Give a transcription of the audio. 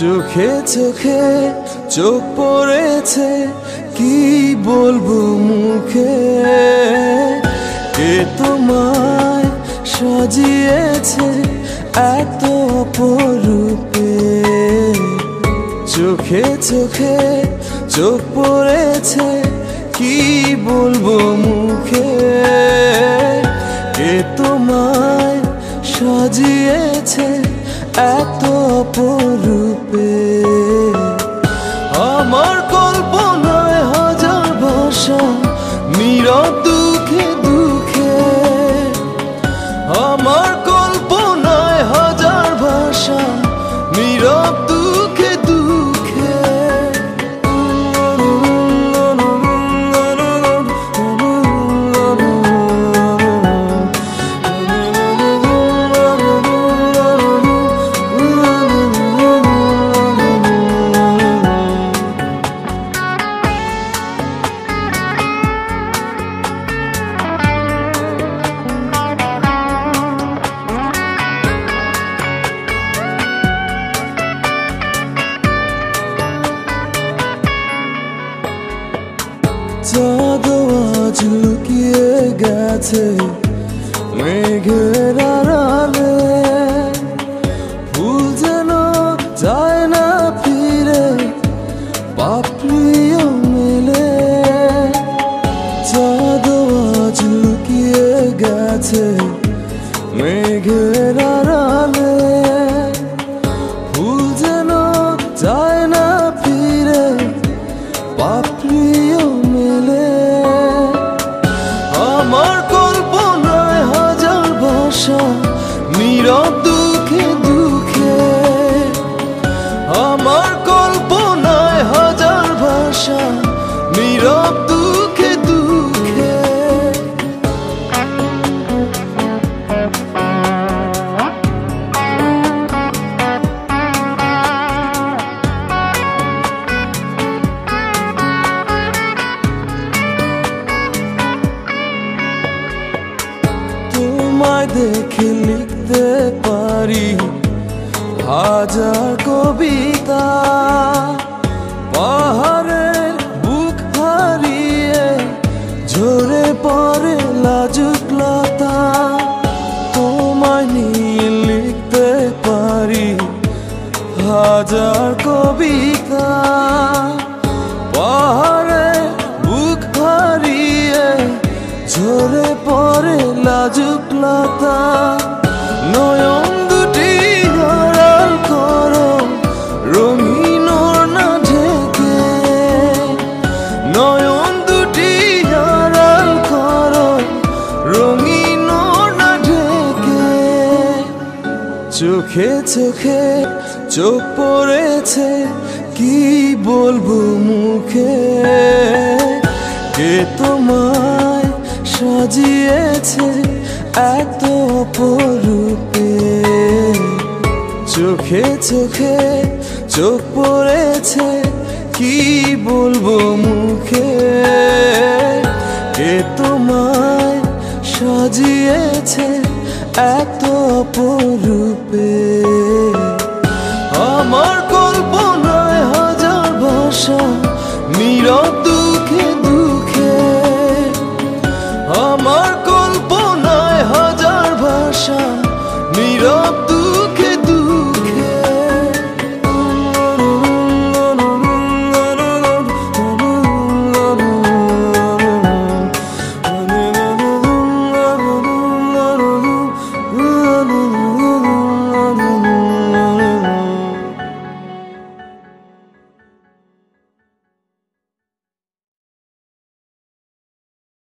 চোখে চোখে চোখ পড়েছে, কি বলবো মুখে। কে তোমায় সাজিয়েছে এত অপরূপে। চোখে চোখে চোখ পড়েছে, কি বলবো মুখে। কে তোমায় সাজিয়েছে এত অপরূপে। আমার কল্পনায় হাজার ভাষা, নীরব দুঃখে দুঃখে। আমার কল্পনায় হাজার ভাষা, নীরব দুঃখে দুঃখে। চাঁদ আজ লুকিয়ে গেছে মেঘের আড়ালে। ফুল যেন যায় না ফিরে, পাপড়িও মেলে। চাঁদ আজ লুকিয়ে গেছে মেঘের আড়ালে। ফুল যেন যায় না ফিরে, পাপড়িও মেলে। আমার কল্পনায় হাজার ভাষা, নীরব দুঃখে দুঃখে। আমার কল্পনায় হাজার ভাষা, নীরব দুঃখে দুঃখে। তোমায় দেখে লিখতে পারি হাজার কবিতা। পাহাড়ের বুক হারিয়ে ঝরে পড়ে লাজুক লতা। তোমায় নিয়ে লিখতে পারি হাজার কবিতা। পাহাড়ের বুক হারিয়ে ঝরে পড়ে লাজুক লতা। নয়ন দুটি আড়াল করো, রঙিন ওড়না ঢেকে। নয়ন দুটি আড়াল করো, রঙিন ওড়না ঢেকে। চোখে চোখে চোখ পড়েছে, কি বলবো মুখে। কে তোমায় সাজিয়েছে এত অপরূপে। চোখে চোখে চোখ পড়েছে, কি বলবো মুখে। কে তোমায় সাজিয়েছে এত অপরূপে। আমার কল্পনায় হাজার ভাষা, নীরব